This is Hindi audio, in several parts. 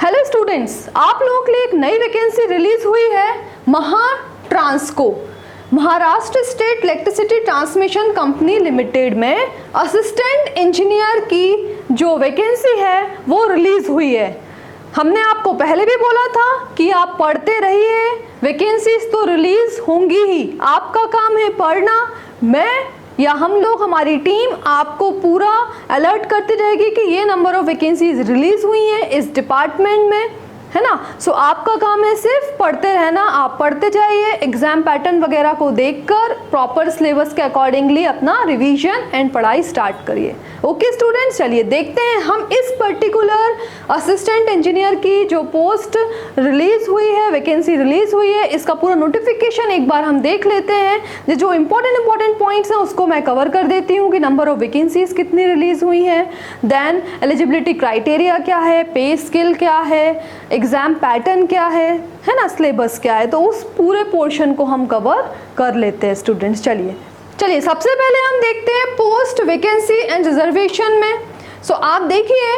हेलो स्टूडेंट्स, आप लोगों के लिए एक नई वैकेंसी रिलीज हुई है Mahatransco, Maharashtra state electricity transmission company limited में असिस्टेंट इंजीनियर की जो वैकेंसी है वो रिलीज हुई है। हमने आपको पहले भी बोला था कि आप पढ़ते रहिए, वैकेंसीज तो रिलीज होंगी ही, आपका काम है पढ़ना। मैं या हम लोग, हमारी टीम आपको पूरा अलर्ट करती रहेगी कि ये नंबर ऑफ वैकेंसीज रिलीज हुई हैं इस डिपार्टमेंट में, है ना। सो आपका काम है सिर्फ पढ़ते रहना, आप पढ़ते जाइए, एग्जाम पैटर्न वगैरह को देखकर प्रॉपर सिलेबस के अकॉर्डिंगली अपना रिवीजन एंड पढ़ाई स्टार्ट करिए। ओके स्टूडेंट्स, चलिए देखते हैं हम इस पर्टिकुलर असिस्टेंट इंजीनियर की जो पोस्ट रिलीज हुई है, वैकेंसी रिलीज हुई है, इसका पूरा नोटिफिकेशन एक बार हम देख लेते हैं। जो इंपॉर्टेंट पॉइंट्स हैं उसको मैं कवर कर देती हूँ कि नंबर ऑफ वैकेंसीज कितनी रिलीज हुई हैं, देन एलिजिबिलिटी क्राइटेरिया क्या है, पे स्केल क्या है, एग्जाम पैटर्न क्या है ना, सिलेबस क्या है, तो उस पूरे पोर्शन को हम कवर कर लेते हैं स्टूडेंट्स। चलिए सबसे पहले हम देखते हैं पोस्ट वैकेंसी एंड रिजर्वेशन में। सो आप देखिए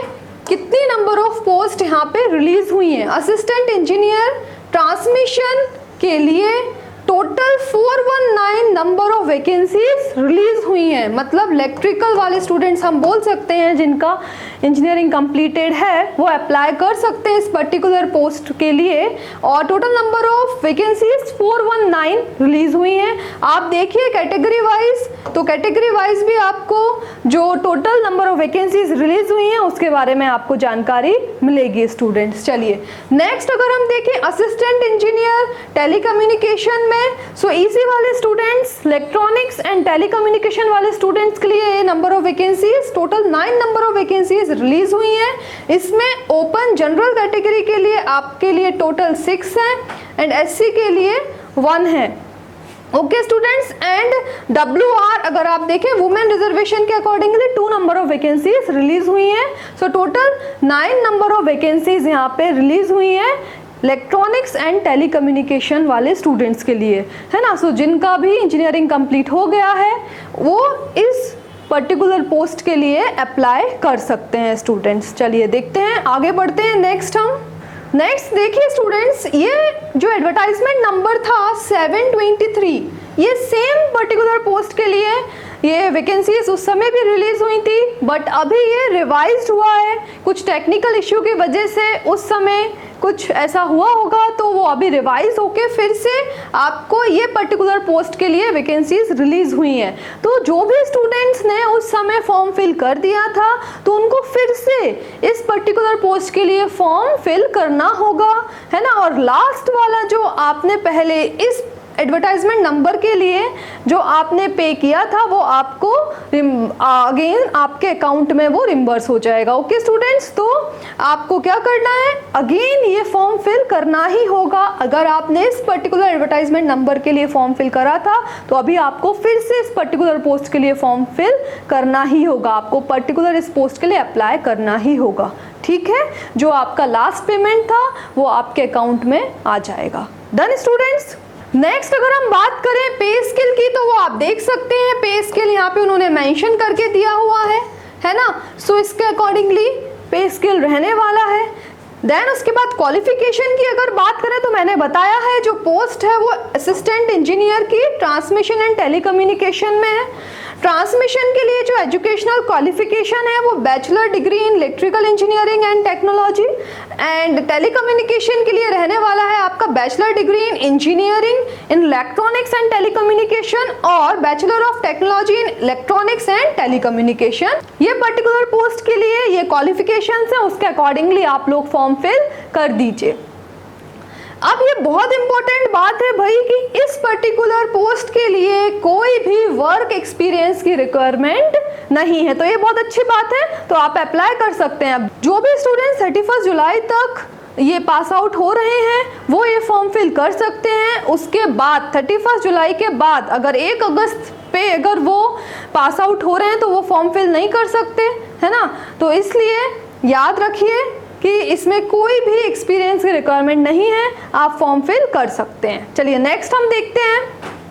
कितनी नंबर ऑफ पोस्ट यहाँ पे रिलीज हुई हैं। असिस्टेंट इंजीनियर ट्रांसमिशन के लिए total 419 number of vacancies release हुई हैं। मतलब इलेक्ट्रिकल वाले स्टूडेंट्स हम बोल सकते हैं जिनका इंजीनियरिंग कंप्लीटेड है वो अप्लाई कर सकते हैं इस पर्टिकुलर पोस्ट के लिए, और total number of vacancies 419 release हुई हैं। आप देखिए कैटेगरी वाइज, तो कैटेगरी वाइज भी आपको जो total number of vacancies release हुई हैं उसके बारे में आपको जानकारी मिलेगी स्टूडेंट्स। चलिए नेक्स्ट अगर हम देखें असिस्टेंट इंजीनियर टेलीकम्युनिकेशन में, सो इसी वाले स्टूडेंट्स, इलेक्ट्रॉनिक्स एंड टेलीकम्युनिकेशन वाले स्टूडेंट्स के लिए number of vacancies total 9 number of vacancies release हुई हैं। इसमें ओपन जनरल कैटेगरी के लिए आपके लिए टोटल 6 हैं एंड एससी के लिए 1 है। ओके स्टूडेंट्स, एंड WR अगर आप देखें वुमेन रिजर्वेशन के accordingly 2 number of vacancies release हुई हैं। So total 9 number of vacancies यहाँ पे रिलीज हुई हैं इलेक्ट्रॉनिक्स एंड टेलीकम्युनिकेशन वाले स्टूडेंट्स के लिए, है ना। सो जिनका भी इंजीनियरिंग कंप्लीट हो गया है वो इस पर्टिकुलर पोस्ट के लिए अप्लाई कर सकते हैं स्टूडेंट्स। चलिए देखते हैं, आगे बढ़ते हैं। नेक्स्ट देखिए स्टूडेंट्स, ये जो एडवर्टाइजमेंट नंबर था 723, ये सेम पर्टिकुलर पोस्ट के लिए ये वैकेंसीज उस समय भी रिलीज हुई थी, बट अभी ये रिवाइज्ड हुआ है। कुछ टेक्निकल इश्यू की वजह से उस समय कुछ ऐसा हुआ होगा, तो वो अभी रिवाइज होके फिर से आपको ये पर्टिकुलर पोस्ट के लिए वैकेंसीज रिलीज हुई हैं। तो जो भी स्टूडेंट्स ने उस समय फॉर्म फिल कर दिया था तो उनको फिर से इस पर्टिकुलर पोस्ट के लिए फॉर्म फिल करना होगा, है ना। और लास्ट वाला जो आपने पहले इस एडवर्टाइजमेंट नंबर के लिए जो आपने पे किया था वो आपको अगेन आपके अकाउंट में वो रिम्बर्स हो जाएगा। ओके स्टूडेंट्स, तो आपको क्या करना है, अगेन ये फॉर्म फिल करना ही होगा। अगर आपने इस पर्टिकुलर एडवर्टाइजमेंट नंबर के लिए फॉर्म फिल करा था तो अभी आपको फिर से इस पर्टिकुलर पोस्ट के लिए फॉर्म फिल करना ही होगा, आपको पर्टिकुलर इस पोस्ट के लिए अप्लाई करना ही होगा, ठीक है। जो आपका लास्ट पेमेंट था वो आपके अकाउंट में आ जाएगा। Done students. नेक्स्ट अगर हम बात करें पे स्केल की, तो वो आप देख सकते हैं पे स्केल यहाँ पे उन्होंने मेंशन करके दिया हुआ है ना। सो इसके अकॉर्डिंगली पे स्केल रहने वाला है। देन उसके बाद क्वालिफिकेशन की अगर बात करें तो मैंने बताया है जो पोस्ट है वो असिस्टेंट इंजीनियर की ट्रांसमिशन एंड टेलीकम्युनिकेशन में है। ट्रांसमिशन के लिए जो एजुकेशनल क्वालिफिकेशन है वो bachelor degree in electrical engineering and technology, and telecommunication के लिए रहने वाला है आपका bachelor degree in engineering in electronics and telecommunication और bachelor of technology in electronics and telecommunication. ये पर्टिकुलर पोस्ट के लिए ये क्वालिफिकेशंस हैं, उसके अकॉर्डिंगली आप लोग फॉर्म फिल कर दीजिए। अब ये बहुत इंपॉर्टेंट बात है भाई कि इस पर्टिकुलर पोस्ट के लिए कोई भी वर्क एक्सपीरियंस की रिक्वायरमेंट नहीं है, तो ये बहुत अच्छी बात है, तो आप अप्लाई कर सकते हैं। जो भी स्टूडेंट 31 जुलाई तक ये पास आउट हो रहे हैं वो ये फॉर्म फिल कर सकते हैं। उसके बाद 31 जुलाई के बाद अगर 1 अगस्त पे अगर वो पास आउट हो रहे हैं तो वो फॉर्म फिल नहीं कर सकते, है ना। तो इसलिए याद रखिए कि इसमें कोई भी एक्सपीरियंस की रिक्वायरमेंट नहीं है, आप फॉर्म फिल कर सकते हैं। चलिए नेक्स्ट हम देखते हैं।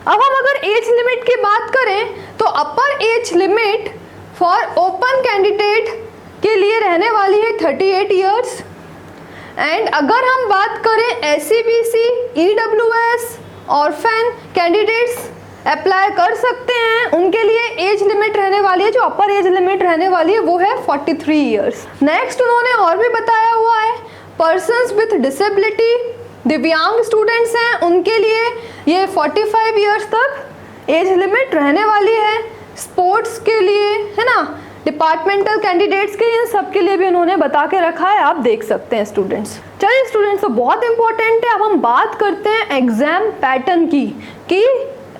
अब हम अगर एज लिमिट की बात करें तो अपर age limit for open candidate के लिए रहने वाली है 38 ईयर्स, एंड अगर हम बात करें SCBC, EWS, orphan candidates apply कर सकते हैं, उनके लिए एज लिमिट रहने वाली है, जो अपर एज लिमिट रहने वाली है वो है 43 ईयर्स। नेक्स्ट उन्होंने और भी बताया हुआ है पर्सन्स विथ डिसेबिलिटी, दिव्यांग स्टूडेंट्स हैं उनके लिए ये 45 ईयर्स तक एज लिमिट रहने वाली है। स्पोर्ट्स के लिए है ना, डिपार्टमेंटल कैंडिडेट्स के लिए, सबके लिए भी उन्होंने बता के रखा है, आप देख सकते हैं स्टूडेंट्स। चलिए स्टूडेंट्स, तो बहुत इंपॉर्टेंट है। अब हम बात करते हैं एग्जाम पैटर्न की कि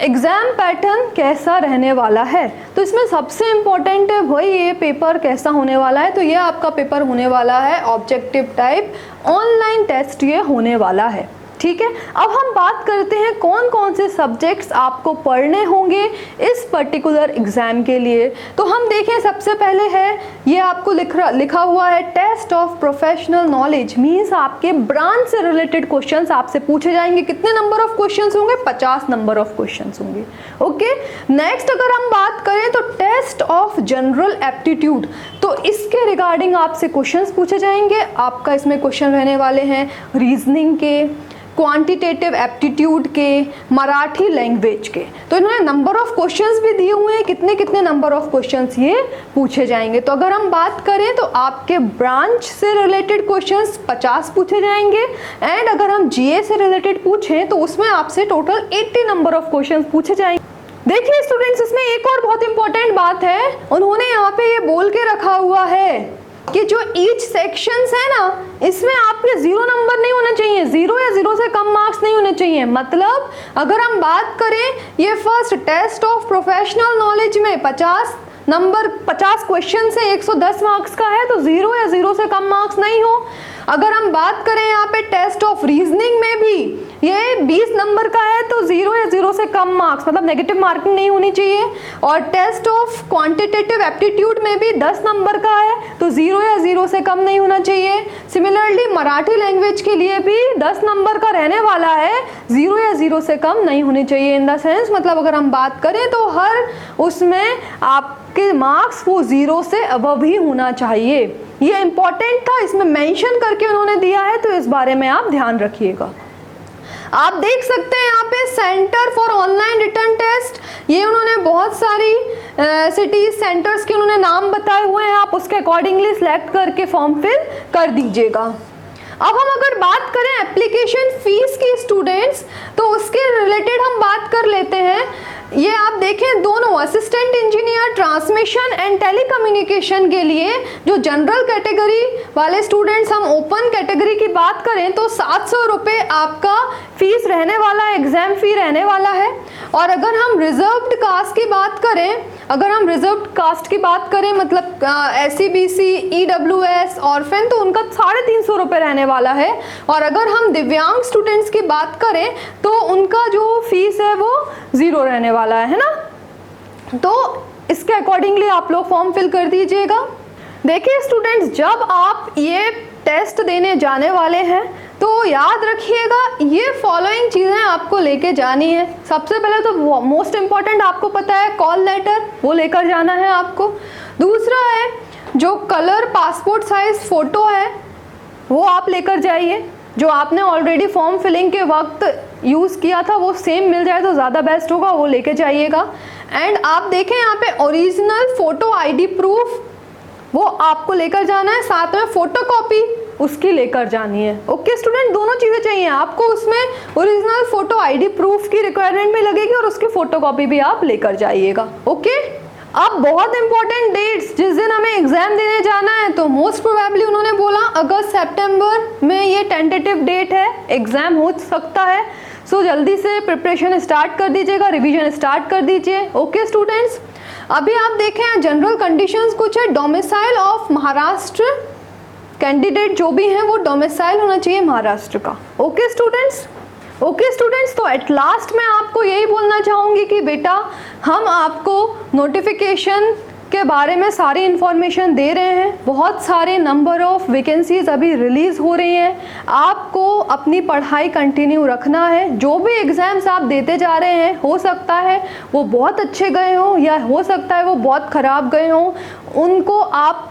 एग्जाम पैटर्न कैसा रहने वाला है। तो इसमें सबसे इम्पोर्टेंट है भाई ये पेपर कैसा होने वाला है। तो ये आपका पेपर होने वाला है ऑब्जेक्टिव टाइप ऑनलाइन टेस्ट ये होने वाला है, ठीक है। अब हम बात करते हैं कौन कौन से सब्जेक्ट्स आपको पढ़ने होंगे इस पर्टिकुलर एग्जाम के लिए। तो हम देखें, सबसे पहले है ये आपको लिखा हुआ है test of professional knowledge, means आपके ब्रांच से रिलेटेड क्वेश्चंस आपसे पूछे जाएंगे। कितने नंबर ऑफ क्वेश्चंस होंगे? 50 नंबर ऑफ क्वेश्चंस होंगे, ओके। नेक्स्ट अगर हम बात करें तो टेस्ट ऑफ जनरल एप्टीट्यूड, तो इसके रिगार्डिंग आपसे क्वेश्चंस पूछे जाएंगे। आपका इसमें क्वेश्चन रहने वाले हैं रीजनिंग के, क्वांटिटेटिव एप्टीट्यूड के, मराठी लैंग्वेज के। तो इन्होंने नंबर ऑफ क्वेश्चंस भी दिए हुए हैं, कितने कितने नंबर ऑफ क्वेश्चंस ये पूछे जाएंगे। तो अगर हम बात करें तो आपके ब्रांच से रिलेटेड क्वेश्चंस 50 पूछे जाएंगे, एंड अगर हम जीए से रिलेटेड पूछें तो उसमें आपसे टोटल 80 नंबर ऑफ क्वेश्चंस पूछे जाएंगे। देखिए स्टूडेंट्स, इसमें एक और बहुत इंपॉर्टेंट बात है, उन्होंने यहाँ पे ये बोल के रखा हुआ है कि जो ईच सेक्शंस है ना, इसमें आपके 0 नंबर नहीं होना चाहिए, 0 या 0 से कम मार्क्स नहीं होने चाहिए। मतलब अगर हम बात करें ये first test of professional knowledge में 50 नंबर 50 क्वेश्चन से 110 मार्क्स का है, तो 0 या 0 से कम मार्क्स नहीं हो। अगर हम बात करें यहाँ पे टेस्ट ऑफ रीजनिंग में भी ये 20 नंबर का है, तो 0 या 0 से कम मार्क्स, मतलब नेगेटिव मार्किंग नहीं होनी चाहिए। और टेस्ट ऑफ क्वांटिटेटिव एप्टीट्यूड में भी 10 नंबर का है, तो 0 या 0 से कम नहीं होना चाहिए। सिमिलरली मराठी लैंग्वेज के लिए भी 10 नंबर का रहने वाला है, 0 या 0 से कम नहीं होनी चाहिए। इन द सेंस मतलब अगर हम बात करें तो हर उसमें आपके मार्क्स वो 0 से अबव ही होना चाहिए। ये इंपॉर्टेंट था, इसमें मेंशन करके उन्होंने दिया है, तो इस बारे में आप ध्यान रखिएगा। आप देख सकते हैं यहाँ पे centre for online written test, ये उन्होंने बहुत सारी सिटीज सेंटर्स के उन्होंने नाम बताए हुए हैं, आप उसके अकॉर्डिंगली सिलेक्ट करके फॉर्म फिल कर दीजिएगा। अब हम अगर बात करें एप्लीकेशन फीस की स्टूडेंट्स, तो उसके रिलेटेड हम बात कर लेते हैं। ये आप देखें दोनों assistant engineer transmission and telecommunication के लिए जो जनरल कैटेगरी वाले स्टूडेंट्स, हम ओपन कैटेगरी की बात करें तो 700 रुपये आपका फीस रहने वाला है, एग्जाम फी रहने वाला है। और अगर हम रिजर्व्ड कास्ट की बात करें, मतलब SCBC, EWS, ऑर्फन, तो उनका 350 रुपये रहने वाला है। और अगर हम दिव्यांग स्टूडेंट्स की बात करें तो उनका जो फीस है वो 0 रहने वाला है ना। तो इसके अकॉर्डिंगली आप लोग फॉर्म फिल कर दीजिएगा। देखिए स्टूडेंट्स, जब आप ये टेस्ट देने जाने वाले हैं तो याद रखिएगा ये फॉलोइंग चीज़ें आपको लेके जानी है। सबसे पहले तो मोस्ट इम्पॉर्टेंट आपको पता है कॉल लेटर, वो लेकर जाना है आपको। दूसरा है जो कलर पासपोर्ट साइज फ़ोटो है वो आप लेकर जाइए। जो आपने ऑलरेडी फॉर्म फिलिंग के वक्त यूज़ किया था वो सेम मिल जाए तो ज़्यादा बेस्ट होगा, वो लेके जाइएगा। एंड आप देखें यहाँ पे ओरिजिनल फ़ोटो ID प्रूफ वो आपको लेकर जाना है, साथ में फ़ोटोकॉपी उसकी लेकर जानी है। ओके स्टूडेंट, दोनों चीज़ें चाहिए आपको, उसमें ओरिजिनल फ़ोटो ID प्रूफ की रिक्वायरमेंट भी लगेगी और उसकी फ़ोटोकॉपी भी आप लेकर जाइएगा। ओके, अब बहुत इंपॉर्टेंट डेट्स जिस दिन हमें एग्जाम देने जाना है, तो मोस्ट प्रोबेबली उन्होंने बोला अगस्त सितंबर में ये टेंटेटिव डेट है, एग्जाम हो सकता है। सो जल्दी से प्रिपरेशन स्टार्ट कर दीजिएगा, रिवीजन स्टार्ट कर दीजिए। ओके स्टूडेंट्स, अभी आप देखें जनरल कंडीशंस कुछ है। डोमिसाइल ऑफ महाराष्ट्र, कैंडिडेट जो भी हैं वो डोमिसाइल होना चाहिए महाराष्ट्र का। ओके स्टूडेंट्स, तो एट लास्ट मैं आपको यही बोलना चाहूँगी कि बेटा हम आपको नोटिफिकेशन के बारे में सारी इन्फॉर्मेशन दे रहे हैं। बहुत सारे नंबर ऑफ वैकेंसीज अभी रिलीज़ हो रही हैं, आपको अपनी पढ़ाई कंटिन्यू रखना है। जो भी एग्ज़ाम्स आप देते जा रहे हैं, हो सकता है वो बहुत अच्छे गए हों या हो सकता है वो बहुत ख़राब गए हों, उनको आप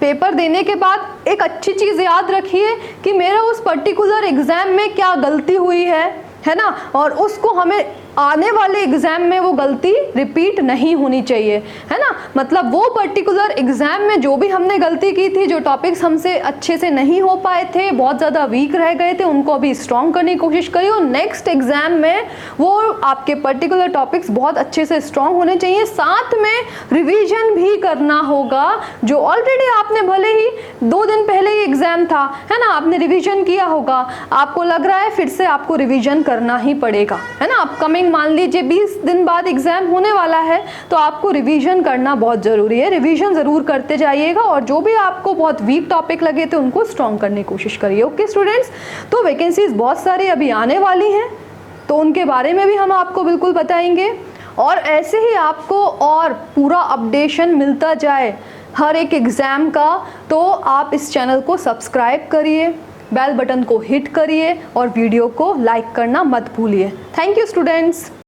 पेपर देने के बाद एक अच्छी चीज़ याद रखिए कि मेरा उस पर्टिकुलर एग्ज़ाम में क्या गलती हुई है ना, और उसको हमें आने वाले एग्ज़ाम में वो गलती रिपीट नहीं होनी चाहिए, है ना। मतलब वो पर्टिकुलर एग्ज़ाम में जो भी हमने गलती की थी, जो टॉपिक्स हमसे अच्छे से नहीं हो पाए थे, बहुत ज़्यादा वीक रह गए थे, उनको अभी स्ट्रॉन्ग करने की कोशिश करिए और नेक्स्ट एग्ज़ाम में वो आपके पर्टिकुलर टॉपिक्स बहुत अच्छे से स्ट्रॉन्ग होने चाहिए। साथ में रिविज़न भी करना होगा, जो ऑलरेडी आपने भले ही 2 दिन पहले ही एग्ज़ाम था, है ना, आपने रिविज़न किया होगा, आपको लग रहा है फिर से आपको रिविज़न करना ही पड़ेगा, है ना। अपकमिंग मान लीजिए 20 दिन बाद एग्जाम होने वाला है, तो आपको रिवीजन करना बहुत ज़रूरी है। रिवीजन ज़रूर करते जाइएगा और जो भी आपको बहुत वीक टॉपिक लगे थे उनको स्ट्रॉन्ग करने की कोशिश करिए। ओके स्टूडेंट्स, तो वैकेंसीज बहुत सारी अभी आने वाली हैं, तो उनके बारे में भी हम आपको बिल्कुल बताएंगे और ऐसे ही आपको और पूरा अपडेशन मिलता जाए हर एक एग्ज़ाम का, तो आप इस चैनल को सब्सक्राइब करिए, बेल बटन को हिट करिए और वीडियो को लाइक करना मत भूलिए। Thank you students.